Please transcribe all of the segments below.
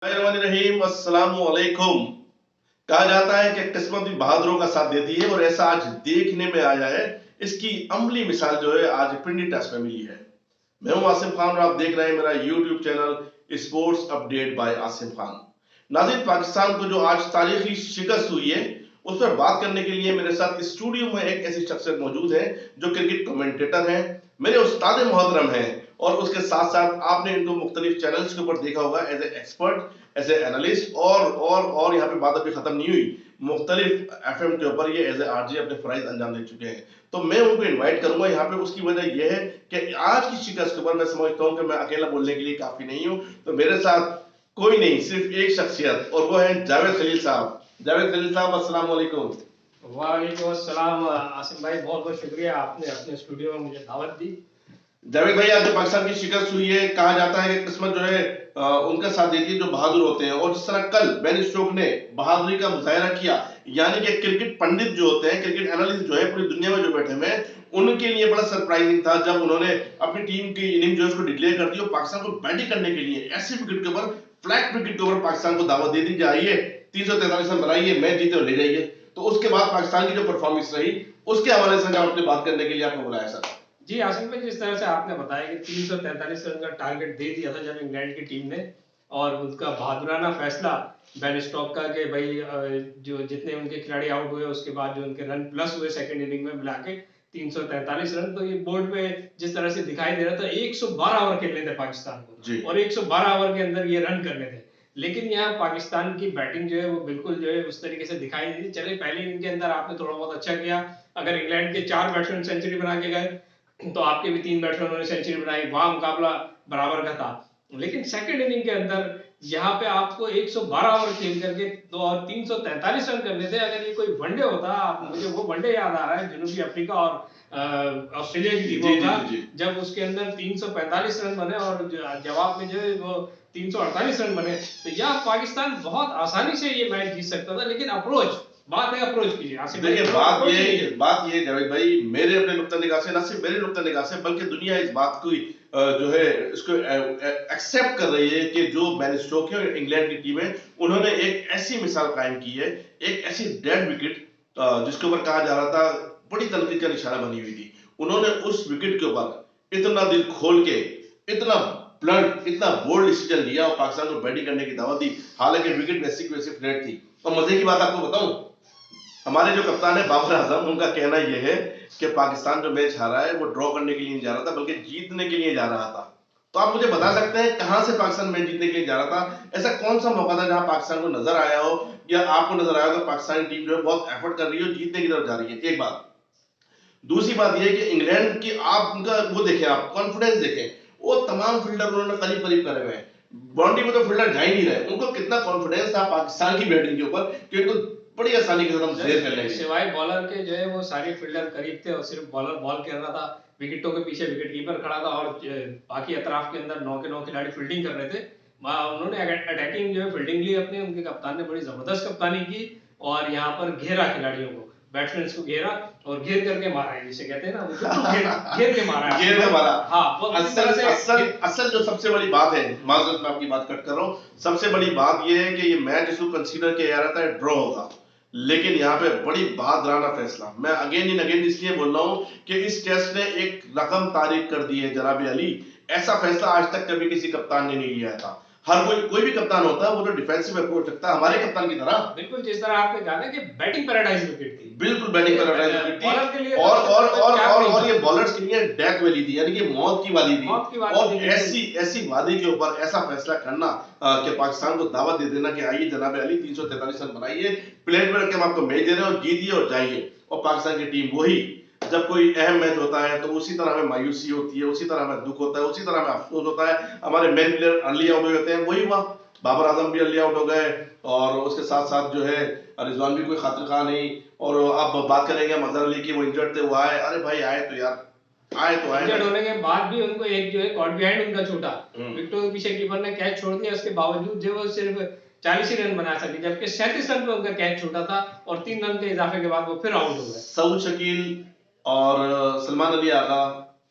रहीम अस्सलाम वालेकुम। कहा जाता है कि किस्मत भी बहादुरों का साथ देती है और ऐसा आज देखने में आया है। इसकी अमली मिसाल जो है आज पिंडी टेस्ट में मिली है। मैं हूं आसिफ खान और आप देख रहे हैं मेरा YouTube channel sports update by Asif Khan. नाज़रीन, पाकिस्तान को जो आज तारीखी शिकस्त हुई है उस पर बात करने के लिए मेरे साथ स्टूडियो में एक ऐसी शख्सियत मौजूद है जो क्रिकेट कमेंटेटर हैं, मेरे उस्ताद मोहतरम हैं और उसके साथ साथ आपने इनको मुख्तलिफ चैनल्स के ऊपर देखा होगा as a expert, as a analyst और यहाँ पे बात अभी खत्म नहीं हुई, मुख्तलिफ एफएम के ऊपर ये एज ए आरजे अपने फराइज अंजाम दे चुके हैं। तो मैं उनको इनवाइट करूंगा यहाँ पे। उसकी वजह यह है कि आज की शिकस्त के ऊपर मैं समझता हूँ कि मैं अकेला बोलने के लिए काफी नहीं हूँ, तो मेरे साथ कोई नहीं, सिर्फ एक शख्सियत और वो है जावेद खलील साहब। जावेद खलील साहब, अस्सलाम वालेकुम। वालेकुम अस्सलाम आसिम भाई, बहुत बहुत शुक्रिया, आपने अपने स्टूडियो में मुझे दावत दी। जावेद भाई, आज जो पाकिस्तान की शिकस्त हुई है, कहा जाता है कि किस्मत जो है उनका साथ देती है जो बहादुर होते हैं, और जिस तरह कल बेन स्टोक्स ने बहादुरी का मुजाहरा किया, यानी कि क्रिकेट पंडित जो होते हैं, क्रिकेट एनालिस्ट जो है पूरी दुनिया में जो बैठे हुए हैं, उनके लिए बड़ा सरप्राइजिंग था जब उन्होंने अपनी टीम की इनिंग जो है उसको डिक्लेयर कर दी और पाकिस्तान को बैटिंग करने के लिए ऐसे विकेट के ऊपर, फ्लैट विकेट के ऊपर पाकिस्तान को दावत दे दी जाइए, 343 रन बनाइए, मैच जीते और ले जाइए। तो उसके बाद पाकिस्तान की जो परफॉर्मेंस रही उसके हवाले से अपनी बात करने के लिए आपको बुलाया सर। जी आसिम भाई, जिस तरह से आपने बताया कि 343 रन का टारगेट दे दिया था जब इंग्लैंड की टीम ने, और उसका बहादुराना फैसला बेन स्टोक्स का कि भाई जो जितने उनके खिलाड़ी आउट हुए उसके बाद जो उनके रन प्लस हुए सेकंड इनिंग में मिला के 343 रन, तो ये बोर्ड पे जिस तरह से दिखाई दे रहा था 112 ओवर खेलने थे पाकिस्तान को और 112 ओवर के अंदर ये रन करने थे। लेकिन यहाँ पाकिस्तान की बैटिंग जो है वो बिल्कुल जो है उस तरीके से दिखाई नहीं दी। चले पहले इनिंग के अंदर आपने थोड़ा बहुत अच्छा किया, अगर इंग्लैंड के 4 बैट्समैन सेंचुरी बना के गए तो आपके भी 3 बैट्समैनों ने सेंचुरी बनाई, वहां मुकाबला बराबर का था। लेकिन सेकंड इनिंग के अंदर यहाँ पे आपको 112 ओवर खेल करके दो और 343 रन करने थे। अगर ये कोई वनडे होता, मुझे वो वनडे याद आ रहा है जनूबी अफ्रीका और ऑस्ट्रेलिया की टीमों का, जब उसके अंदर 345 रन बने और जवाब में जो है वो 348 रन बने, तो यह पाकिस्तान बहुत आसानी से ये मैच जीत सकता था। लेकिन अप्रोच, बात है अप्रोच की। देखिए, बात ये जावेद भाई, मेरे अपने नुक्ता निगाह से, ना सिर्फ मेरे नुक्ता निगाह से बल्कि दुनिया इस बात को जो है इसको एक्सेप्ट कर रही है कि जो बेन स्टोक्स है इंग्लैंड की टीम है, उन्होंने एक ऐसी मिसाल कायम की है, एक ऐसी डेड विकेट जिसके ऊपर कहा जा रहा था बड़ी तनकीद का निशाना बनी हुई थी, उन्होंने उस विकेट के ऊपर इतना दिल खोल के, इतना ब्लंट, इतना बोल्ड डिसीजन लिया और पाकिस्तान को बैटिंग करने की दावत दी। हालांकि विकेट वैसी की वैसी फ्लैट थी। और मजे की बात आपको बताऊं, हमारे जो कप्तान है बाबर आजम, उनका कहना यह है कि पाकिस्तान जो मैच हारा है वो ड्रॉ करने के लिए नहीं जा रहा था बल्कि जीतने के लिए जा रहा था। तो आप मुझे बता सकते हैं कहां से पाकिस्तान मैच जीतने के लिए जा रहा था? ऐसा कौन सा मौका था जहां पाकिस्तान को नजर आया हो या आपको नजर आया हो कि पाकिस्तानी टीम जो है बहुत एफर्ट कर रही है, जीतने की तरफ जा रही है? एक बात। दूसरी बात यह है कि इंग्लैंड की आप उनका वो देखें, आप कॉन्फिडेंस देखें, वो तमाम फील्डर उन्होंने करीब करीब करे हुए हैं, बाउंड्री में तो फील्डर जा ही नहीं रहे, उनको कितना कॉन्फिडेंस था पाकिस्तान की बैटिंग के ऊपर कि उनको बड़ी आसानी के साथ हम शेयर कर लेंगे। सिवाय बॉलर के जो है वो सारे फील्डर करीब थे और सिर्फ बॉलर बॉल कर रहा था, विकेटों के पीछे विकेट कीपर खड़ा था और बाकी अतराफ के अंदर 9 के 9 खिलाड़ी फील्डिंग कर रहे थे। उन्होंने अटैकिंग जो है फील्डिंग ली अपने, उनके कप्तान ने बड़ी जबरदस्त कप्तानी की और यहाँ पर घेरा खिलाड़ियों को, बैट्समैन को घेरा और घेर करके मारा है, जिसे कहते हैं ना, घेर के मारा है, घेर के मारा। हाँ, असल जो सबसे बड़ी बात है, माजरत में आपकी बात कट कर रहा हूँ, सबसे बड़ी बात यह है कि ये मैच इसको कंसीडर किया जा रहा था ड्रॉ होगा, लेकिन यहाँ पे बड़ी बहादुराना फैसला, मैं अगेन इन अगेन इसलिए बोल रहा हूँ कि इस टेस्ट ने एक रकम तारीफ कर दी है जनाब अली। ऐसा फैसला आज तक कभी किसी कप्तान ने नहीं लिया था। हर कोई भी कप्तान होता है वो तो डिफेंसिव अप्रोच रखता है, हमारे कप्तान की तरह। बिल्कुल, जिस तरह आपने कहा ना कि बैटिंग पैराडाइज विकेट थी, बिल्कुल बैटिंग पैराडाइज विकेट थी, और ये बॉलर्स के लिए डेथ वाली थी, यानी कि मौत की वाली थी। और ऐसी वादी के ऊपर ऐसा फैसला करना कि पाकिस्तान को दावत दे देना कि आइए जनाब अली 343 रन बनाइए, प्लेट में रख के हम आपको मैच दे रहे हैं और जीतिए और जाइए। और पाकिस्तान की टीम वही, जब कोई अहम मैच होता है तो उसी तरह हमें मायूसी होती है, उसी तरह हमें दुख होता है, उसी तरह हमें अफसोस होता है। हमारे मेन प्लेयर अर्ली आउट हो जाते हैं, वही हुआ, बाबर आजम भी अर्ली आउट हो गए और उसके साथ साथ जो है रिजवान भी कोई खातिर खा नहीं। और अब बात करेंगे अजहर अली की, वो इंजर्ड थे, वो आए, अरे भाई आए तो यार, आए तो आए। इंजर्ड होने के बाद भी उनको एक जो है कॉट बिहाइंड उनका छूटा, विकेटों के पीछे कीपर ने कैच छोड़ दिया, उसके बावजूद जो वो सिर्फ 40 ही रन बना सके, जबकि 37 रन पे उनका कैच छूटा था और 3 रन के इजाफे के बाद वो फिर आउट हो गए। सऊद शकील और सलमान अली आगा,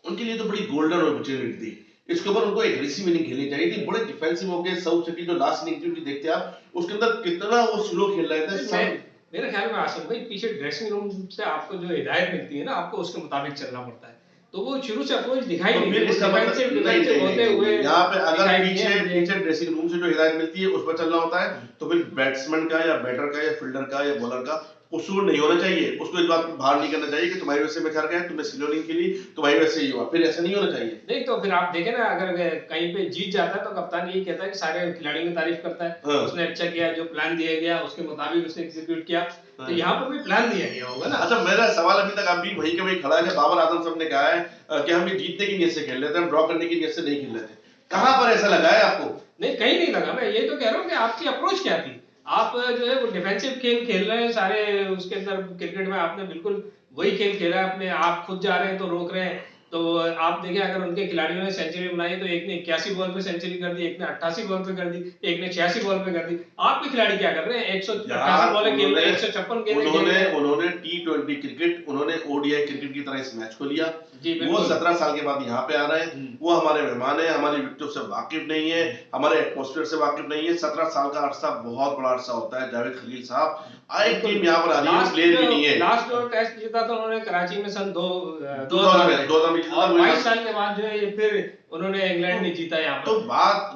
उनके लिए तो बड़ी गोल्डन अपॉर्चुनिटी थी। इसके ऊपर उनको एग्रेसिव इनिंग खेलनी चाहिए थी, बड़े डिफेंसिव होके साउथ सिटी जो लास्ट इनिंग थी देखते आप, उसके अंदर कितना वो स्लो खेल रहे थे सब। मेरे ख्याल में आसिफ भाई पीछे ड्रेसिंग रूम से आपको जो हिदायत मिलती है ना, आपको उसके मुताबिक चलना पड़ता है, तो वो शुरू से अप्रोच दिखाई तो नहीं, फिर इसका मतलब डिफेंसिव होते हुए यहाँ पे अगर दिखाई पीछे दिया मुझे। पीछे ड्रेसिंग रूम से जो हिदायत मिलती है उस पर चलना होता है, तो फिर बैट्समैन का या बैटर का या फील्डर का या बॉलर का कसूर नहीं होना चाहिए, उसको इस बात पर भार नहीं करना चाहिए कि तुम्हारी वजह से मैं हार गया, तुमने स्लो नहीं खेली, तुम्हारी वजह से ही हुआ, फिर ऐसा नहीं होना चाहिए। नहीं तो फिर आप देखें ना, अगर कहीं पे जीत जाता है तो कप्तान यही कहता है कि सारे खिलाड़ियों की तारीफ करता है, हाँ। उसने अच्छा किया, जो प्लान दिया गया उसके मुताबिक उसने एग्जीक्यूट किया, तो हाँ। यहाँ पर भी प्लान दिया गया होगा ना। अच्छा, मेरा सवाल अभी तक अभी वहीं के वहीं खड़ा है, बाबर आजम साहब ने कहा है कि हम ये जीतने की नीयत से खेल रहे थे, हम ड्रॉ करने की नीयत से नहीं खेल रहे थे, कहां पर ऐसा लगा है आपको? नहीं, कहीं नहीं लगा, मैं ये तो कह रहा हूँ कि आपकी अप्रोच क्या थी। आप जो है वो डिफेंसिव खेल खेल रहे हैं सारे, उसके अंदर क्रिकेट में आपने बिल्कुल वही खेल खेला है, अपने आप खुद जा रहे हैं तो रोक रहे हैं। तो आप देखें, अगर उनके खिलाड़ियों ने सेंचुरी बनाई तो एक ने 81 बॉल पे सेंचुरी कर दी, एक ने 88 बॉल पे कर दी, एक ने 86 बॉल पे कर दी। आपके खिलाड़ी क्या कर रहे हैं? 188 बॉलें खेल रहे हैं, 156 गेंदें खेल रहे हैं। उन्होंने टी20 क्रिकेट, उन्होंने ओडीआई क्रिकेट की तरह इस मैच को लिया। जी वो बिल्कुल। 17 साल के बाद यहाँ पे आ रहे हैं, वो हमारे मेहमान है, हमारी विकेटों से वाकिफ नहीं है, हमारे एटमॉस्फेयर से वाकिफ नहीं है। 17 साल का अरसा बहुत बड़ा अरसा होता है। जावेद खलील साहब, एक टीम यहाँ पर आ रही है, प्लेयर भी नहीं है। लास्ट जो टेस्ट जीता था उन्होंने कराची में सन 2000 में, और 22 साल के बाद जो है ये फिर उन्होंने इंग्लैंड ने जीता यहाँ पर। तो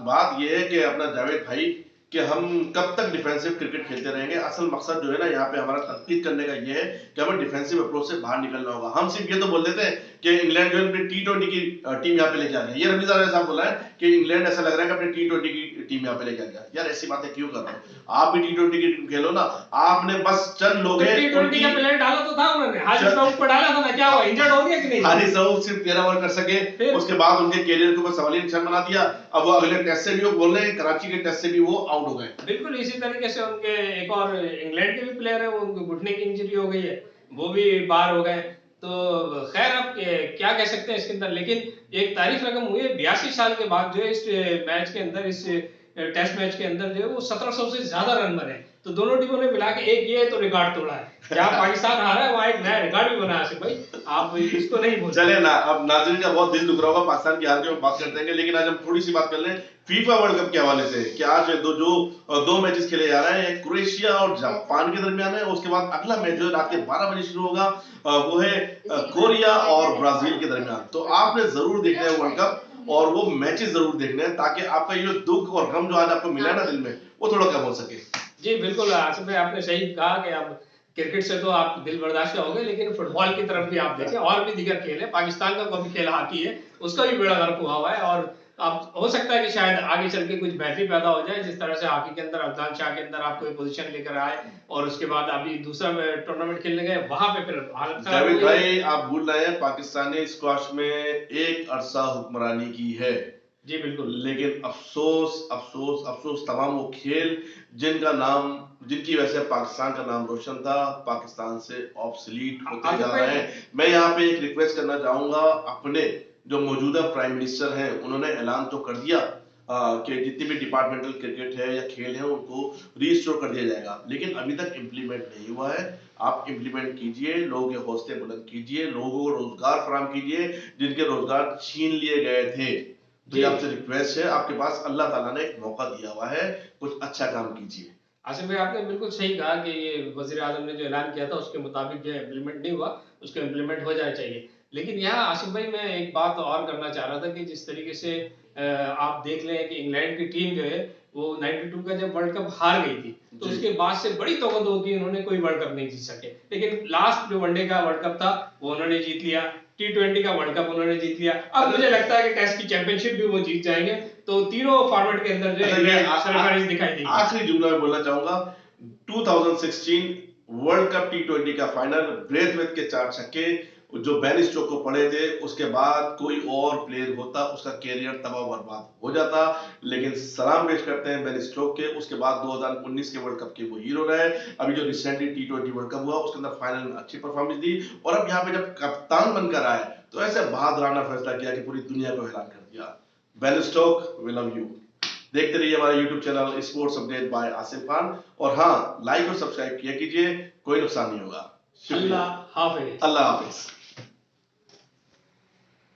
बात ये है कि अपना जावेद भाई कि हम कब तक डिफेंसिव क्रिकेट खेलते रहेंगे। असल मकसद जो है ना यहाँ पे हमारा तनकीद करने का ये है कि हमें डिफेंसिव अप्रोच से बाहर निकलना होगा। हम सिर्फ ये तो बोल देते हैं कि इंग्लैंड जो है अपनी टी20 की टीम यहाँ पे लेके आ गया, ये रमीज आलम साहब बोला है कि इंग्लैंड ऐसा लग रहा है कि अपनी टी20 की टीम यहाँ पे लेके आ गया। यार ऐसी बातें क्यों कर रहे हो? आप भी टी20 की टीम खेलो ना, आपने बस चंद लोग हैं टी20 का प्लेयर डाला तो था उन्होंने, हारिस रऊफ को डाला था ना, क्या हुआ, इंजर्ड हो गया कि नहीं? हारिस रऊफ सिर्फ 13 ओवर कर सके, उसके बाद उनके कैरियर के ऊपर सवालिया निशान बना दिया। अब वो अगले टेस्ट से भी वो बोल रहे हैं, कराची के टेस्ट से भी वो आउट हो गए। बिल्कुल इसी तरीके से उनके एक और इंग्लैंड के भी प्लेयर है, वो उनको घुटने की इंजरी हो गई है, वो भी बाहर हो गए। तो खैर अब क्या कह सकते हैं इसके अंदर, लेकिन एक तारीफ रकम हुई है 82 साल के बाद जो है इस मैच के अंदर, इस टेस्ट मैच के अंदर जो है वो 1700 से ज्यादा रन बने। तो दोनों टीमों ने मिला के एक ये तो रिकॉर्ड तोड़ा है, जहाँ पाकिस्तान हारा है वहाँ एक नया रिकॉर्ड भी बना है भाई, आप इसको नहीं बोल। चले ना, अब नाज़रीन का बहुत दिल दुख रहा होगा पाकिस्तान की हार के, बात करते हैं, लेकिन आज हम थोड़ी सी बात कर लें फीफा वर्ल्ड कप के हवाले से कि आज दो मैचेस खेले जा रहे हैं, क्रोएशिया और जापान के दरमियान है, उसके बाद अगला मैच जो है रात के 12 बजे शुरू होगा, वो है कोरिया और ब्राजील के दरमियान। तो आपने जरूर देखना है वर्ल्ड कप और वो मैचेस जरूर देखने हैं, ताकि आपका ये दुख और गम जो आज आपको मिला है ना दिल में, वो थोड़ा कम हो सके। जी बिल्कुल आसिफ भाई, आपने सही कहा कि अब क्रिकेट से तो आप दिल बर्दाश्त हो गए, लेकिन फुटबॉल की तरफ भी आप देखें, और भी दीगर खेल है। पाकिस्तान का कोई खेल हॉकी है, उसका भी बेड़ा गर्क हुआ है, और अब हो सकता है कि शायद आगे चल के कुछ बेहतरी पैदा हो जाए, जिस तरह से हॉकी के अंदर अफगान शाह के अंदर आप कोई पोजीशन लेकर आए, और उसके बाद अभी दूसरा टूर्नामेंट खेलने गए, वहां पे फिर हालत खराब जावेद हुई है। भाई, आप भूल रहे हैं पाकिस्तानी स्क्वाश में एक अरसा हुक्मरानी की है। जी बिल्कुल। लेकिन अफसोस अफसोस अफसोस तमाम वो खेल जिनकी वजह से पाकिस्तान का नाम रोशन था, पाकिस्तान से ऑब्सलीट होते जा रहे हैं। मैं यहाँ पे एक रिक्वेस्ट करना चाहूंगा, अपने जो मौजूदा प्राइम मिनिस्टर हैं, उन्होंने ऐलान तो कर दिया कि जितनी भी डिपार्टमेंटल क्रिकेट है या खेल है उनको रीस्टोर कर दिया जाएगा, लेकिन अभी तक इम्प्लीमेंट नहीं हुआ है। आप इम्प्लीमेंट कीजिए, लोगों के हौसले बुलंद कीजिए, लोगों को रोजगार फराहम कीजिए जिनके रोजगार छीन लिए गए थे। तो ये आपसे रिक्वेस्ट है, आपके पास अल्लाह ताला ने एक मौका दिया हुआ है, कुछ अच्छा काम कीजिए। आसिफ भाई, आपने बिल्कुल सही कहा कि ये वजीर आजम ने जो ऐलान किया था उसके मुताबिक जो इम्प्लीमेंट नहीं हुआ, उसको इम्प्लीमेंट हो जाना चाहिए। लेकिन यहाँ आसिफ भाई मैं एक बात और करना चाह रहा था कि जिस तरीके से आप देख लें कि इंग्लैंड की टीम जो है वो 92 का जब वर्ल्ड कप हार गई थी, तो उसके बाद से बड़ी तोकद होगी, उन्होंने कोई वर्ल्ड कप नहीं जीत सके। लेकिन लास्ट जो वनडे का वर्ल्ड कप था वो उन्होंने जीत लिया, टी20 का वर्ल्ड कप उन्होंने जीत लिया, अब मुझे लगता है कि टेस्ट की चैंपियनशिप भी वो जीत जाएंगे। तो तीनों फॉर्मेट के अंदर जो है दिखाई देगी। आखिरी जुमला में बोलना चाहूंगा, 2016 वर्ल्ड कप टी20 का फाइनल, ब्रेथवेट के 4 छक्के जो बेन स्टोक्स को पड़े थे, उसके बाद कोई और प्लेयर होता उसका कैरियर तबाह बर्बाद हो जाता। लेकिन सलाम पेश करते हैं बेन स्टोक्स के, उसके बाद 2019 के वर्ल्ड कप के वो हीरो रहे। अभी जो रिसेंटली टी20 वर्ल्ड कप हुआ उसके अंदर फाइनल में अच्छी परफॉर्मेंस दी, और अब यहाँ पे जब कप्तान बनकर आए तो ऐसे बहादुराना फैसला किया कि पूरी दुनिया को हैरान कर दिया। Ben Stokes, we love you. देखते रहिए हमारा YouTube channel sports update by Asif Khan, और हाँ, लाइक और सब्सक्राइब किया कीजिए, कोई नुकसान नहीं होगा। अल्लाह हाफिज। अल्लाह हाफिज।